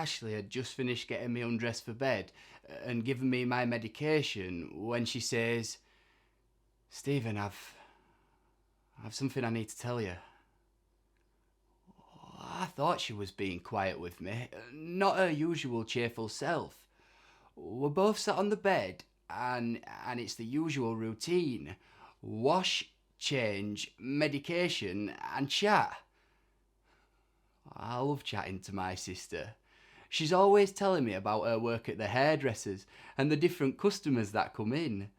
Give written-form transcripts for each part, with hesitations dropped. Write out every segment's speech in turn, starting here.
Ashley had just finished getting me undressed for bed and giving me my medication when she says, "Stephen, I've something I need to tell you." I thought she was being quiet with me, not her usual cheerful self. We're both sat on the bed, and it's the usual routine: wash, change, medication, and chat. I love chatting to my sister. She's always telling me about her work at the hairdressers and the different customers that come in.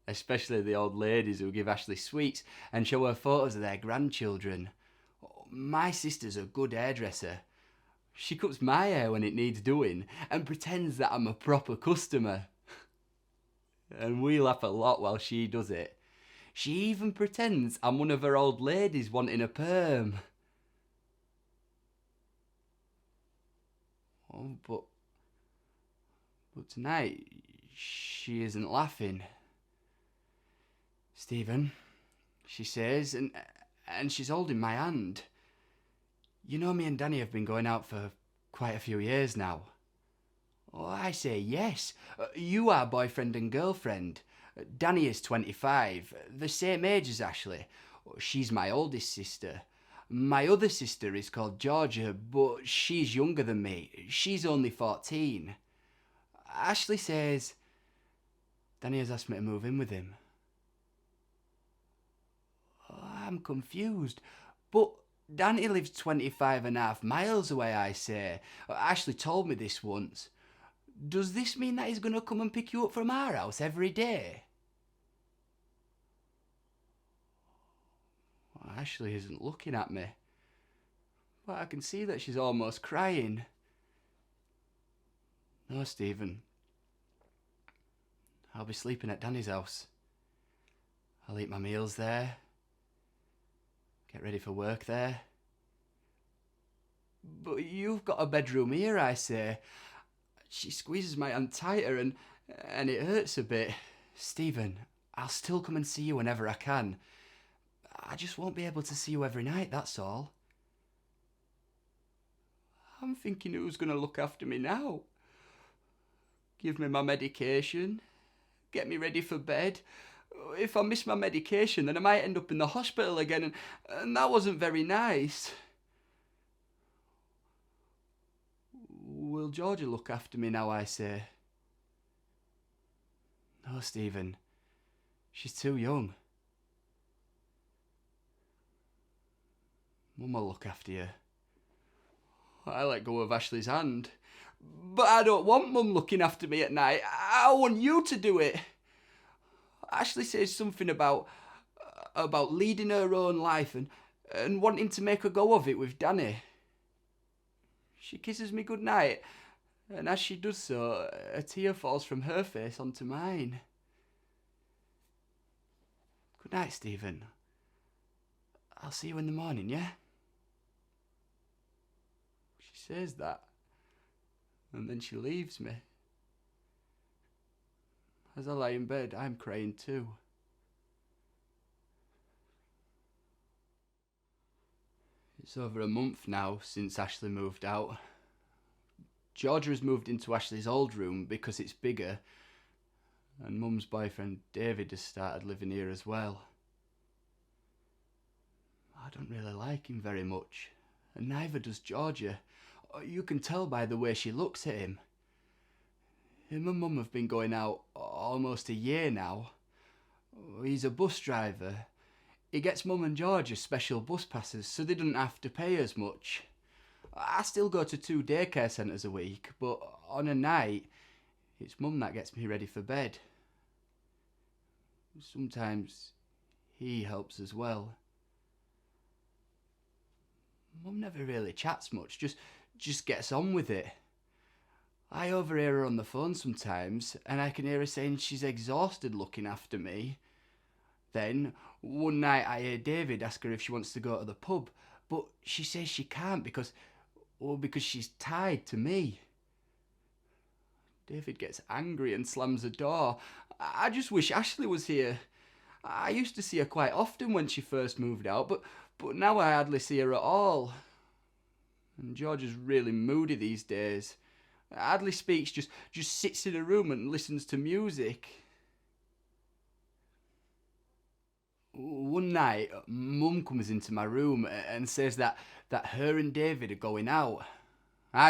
Especially the old ladies who give Ashley sweets and show her photos of their grandchildren. My sister's a good hairdresser. She cuts my hair when it needs doing and pretends that I'm a proper customer. And we laugh a lot while she does it. She even pretends I'm one of her old ladies wanting a perm. Oh, but tonight she isn't laughing. "Stephen," she says, and she's holding my hand. "You know, me and Danny have been going out for quite a few years now." Oh, I say yes. You are boyfriend and girlfriend. Danny is 25, the same age as Ashley. She's my oldest sister. My other sister is called Georgia, but she's younger than me. She's only 14. Ashley says Danny has asked me to move in with him. I'm confused, but Danny lives 25.5 miles away, I say. Ashley told me this once. Does this mean that he's going to come and pick you up from our house every day? Ashley isn't looking at me, but I can see that she's almost crying. "No, Stephen. I'll be sleeping at Danny's house. I'll eat my meals there, get ready for work there." "But you've got a bedroom here," I say. She squeezes my hand tighter and it hurts a bit. "Stephen, I'll still come and see you whenever I can. I just won't be able to see you every night, that's all." I'm thinking, who's going to look after me now? Give me my medication, get me ready for bed. If I miss my medication, then I might end up in the hospital again, and that wasn't very nice. "Will Georgia look after me now?" I say. "No, Stephen. She's too young. Mum will look after you." I let go of Ashley's hand. "But I don't want Mum looking after me at night. I want you to do it." Ashley says something about leading her own life and wanting to make a go of it with Danny. She kisses me goodnight, and as she does so, a tear falls from her face onto mine. "Good night, Stephen. I'll see you in the morning, yeah?" She says that, and then she leaves me. As I lie in bed, I'm crying too. It's over a month now since Ashley moved out. Georgia has moved into Ashley's old room because it's bigger, and Mum's boyfriend David has started living here as well. I don't really like him very much, and neither does Georgia. You can tell by the way she looks at him. Him and Mum have been going out almost a year now. He's a bus driver. He gets Mum and Georgia special bus passes so they don't have to pay as much. I still go to 2 daycare centres a week, but on a night, it's Mum that gets me ready for bed. Sometimes he helps as well. Mum never really chats much, just gets on with it. I overhear her on the phone sometimes, and I can hear her saying she's exhausted looking after me. Then, one night I hear David ask her if she wants to go to the pub, but she says she can't because she's tied to me. David gets angry and slams the door. I just wish Ashley was here. I used to see her quite often when she first moved out, but now I hardly see her at all. And George is really moody these days. Hardly speaks, just sits in a room and listens to music. One night, Mum comes into my room and says that her and David are going out.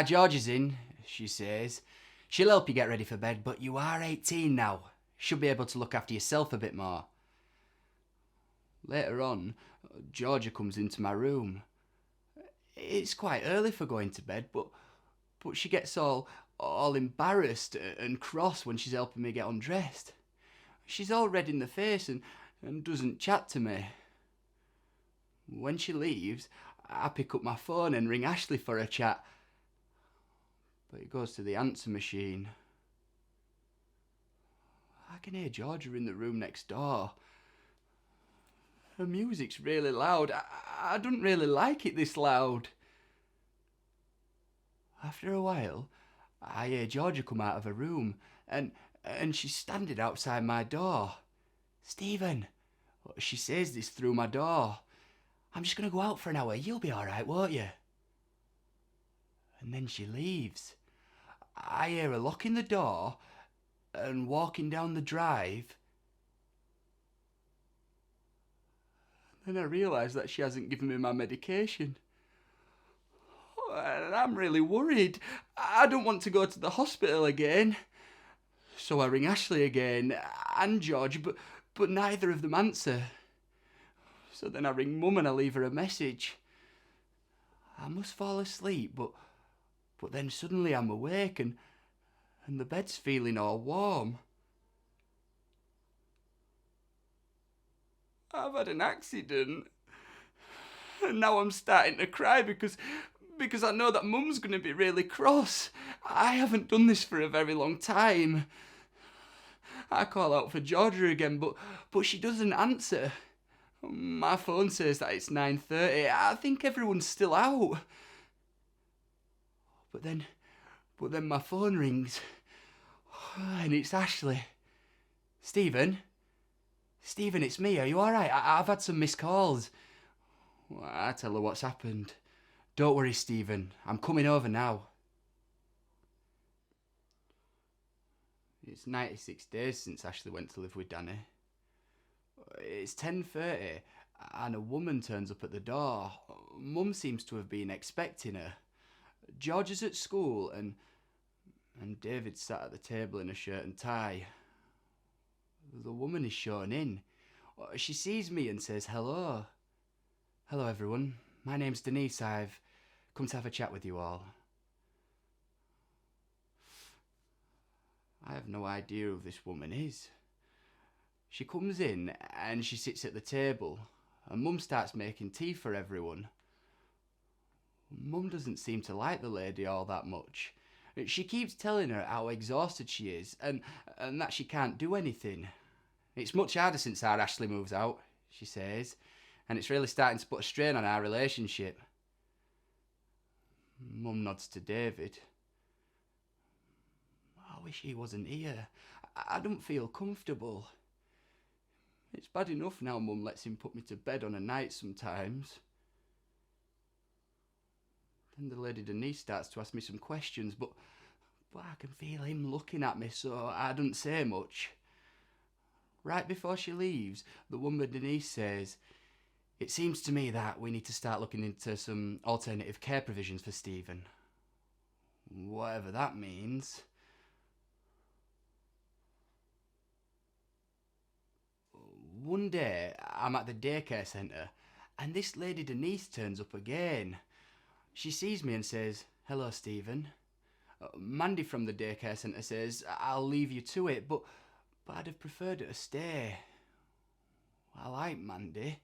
George is in, she says. She'll help you get ready for bed, but you are 18 now. Should be able to look after yourself a bit more. Later on, Georgia comes into my room. It's quite early for going to bed, but she gets all embarrassed and cross when she's helping me get undressed. She's all red in the face and doesn't chat to me. When she leaves, I pick up my phone and ring Ashley for a chat, but it goes to the answer machine. I can hear Georgia in the room next door. Her music's really loud. I don't really like it this loud. After a while, I hear Georgia come out of her room and she's standing outside my door. Stephen, she says this through my door. I'm just going to go out for an hour. You'll be all right, won't you? And then she leaves. I hear her locking the door and walking down the drive. Then I realise that she hasn't given me my medication. And I'm really worried. I don't want to go to the hospital again. So I ring Ashley again and George, but neither of them answer. So then I ring Mum and I leave her a message. I must fall asleep, but then suddenly I'm awake and the bed's feeling all warm. I've had an accident. And now I'm starting to cry because I know that Mum's going to be really cross. I haven't done this for a very long time. I call out for Georgia again, but she doesn't answer. My phone says that it's 9:30. I think everyone's still out. But then my phone rings. And it's Ashley. Stephen, it's me. Are you all right? I've had some missed calls. I tell her what's happened. Don't worry, Stephen. I'm coming over now. It's 96 days since Ashley went to live with Danny. It's 10:30 and a woman turns up at the door. Mum seems to have been expecting her. George is at school and David sat at the table in a shirt and tie. The woman is shown in. She sees me and says hello. Hello everyone, my name's Denise. I've come to have a chat with you all. I have no idea who this woman is. She comes in and she sits at the table and Mum starts making tea for everyone. Mum doesn't seem to like the lady all that much. She keeps telling her how exhausted she is and that she can't do anything. It's much harder since our Ashley moves out, she says, and it's really starting to put a strain on our relationship. Mum nods to David. I wish he wasn't here. I don't feel comfortable. It's bad enough now Mum lets him put me to bed on a night sometimes. Then the lady Denise starts to ask me some questions, but I can feel him looking at me, so I don't say much. Right before she leaves, the woman Denise says, "It seems to me that we need to start looking into some alternative care provisions for Stephen." Whatever that means. One day, I'm at the daycare centre, and this lady Denise turns up again. She sees me and says, "Hello, Stephen." Mandy from the daycare centre says, "I'll leave you to it, but I'd have preferred her to stay." I like Mandy.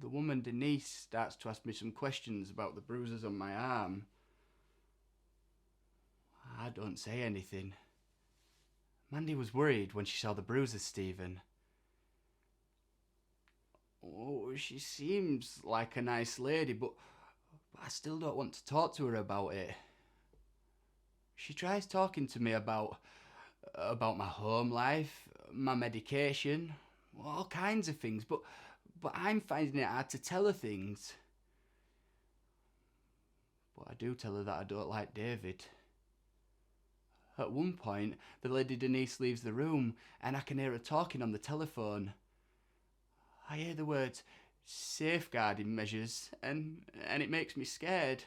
The woman Denise starts to ask me some questions about the bruises on my arm. I don't say anything. Mandy was worried when she saw the bruises, Stephen. Oh, she seems like a nice lady, but I still don't want to talk to her about it. She tries talking to me about my home life, my medication, all kinds of things, but I'm finding it hard to tell her things. But I do tell her that I don't like David. At one point, the lady Denise leaves the room and I can hear her talking on the telephone. I hear the words safeguarding measures and it makes me scared.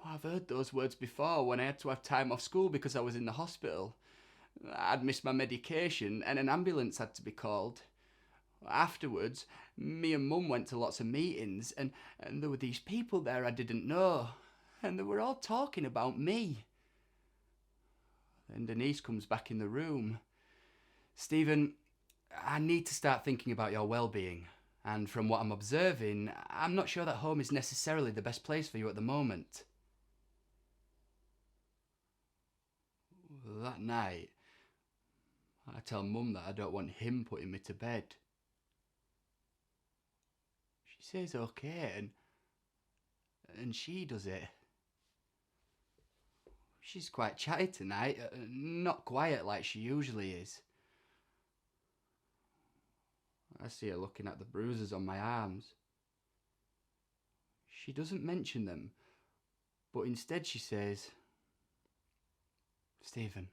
I've heard those words before when I had to have time off school because I was in the hospital. I'd missed my medication and an ambulance had to be called. Afterwards, me and Mum went to lots of meetings and there were these people there I didn't know and they were all talking about me. Then Denise comes back in the room. Stephen, I need to start thinking about your well-being. And from what I'm observing, I'm not sure that home is necessarily the best place for you at the moment. That night, I tell Mum that I don't want him putting me to bed. She says okay, and she does it. She's quite chatty tonight, not quiet like she usually is. I see her looking at the bruises on my arms. She doesn't mention them, but instead she says, Stephen,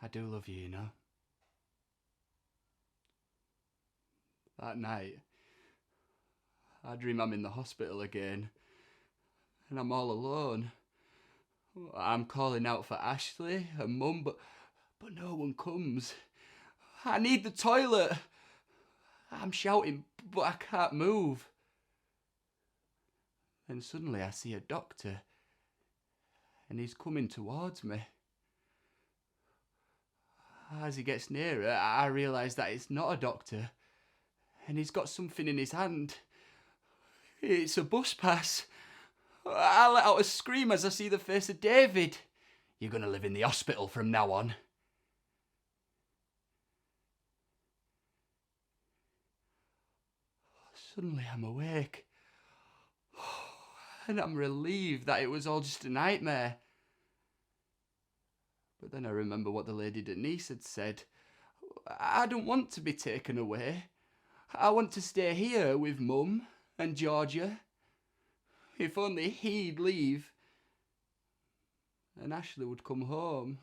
I do love you, you know. That night, I dream I'm in the hospital again, and I'm all alone. I'm calling out for Ashley and Mum, but no one comes. I need the toilet. I'm shouting, but I can't move. Then suddenly I see a doctor, and he's coming towards me. As he gets nearer, I realise that it's not a doctor, and he's got something in his hand. It's a bus pass. I let out a scream as I see the face of David. You're going to live in the hospital from now on. Suddenly I'm awake. And I'm relieved that it was all just a nightmare. But then I remember what the lady Denise had said. I don't want to be taken away. I want to stay here with Mum and Georgia. If only he'd leave. And Ashley would come home.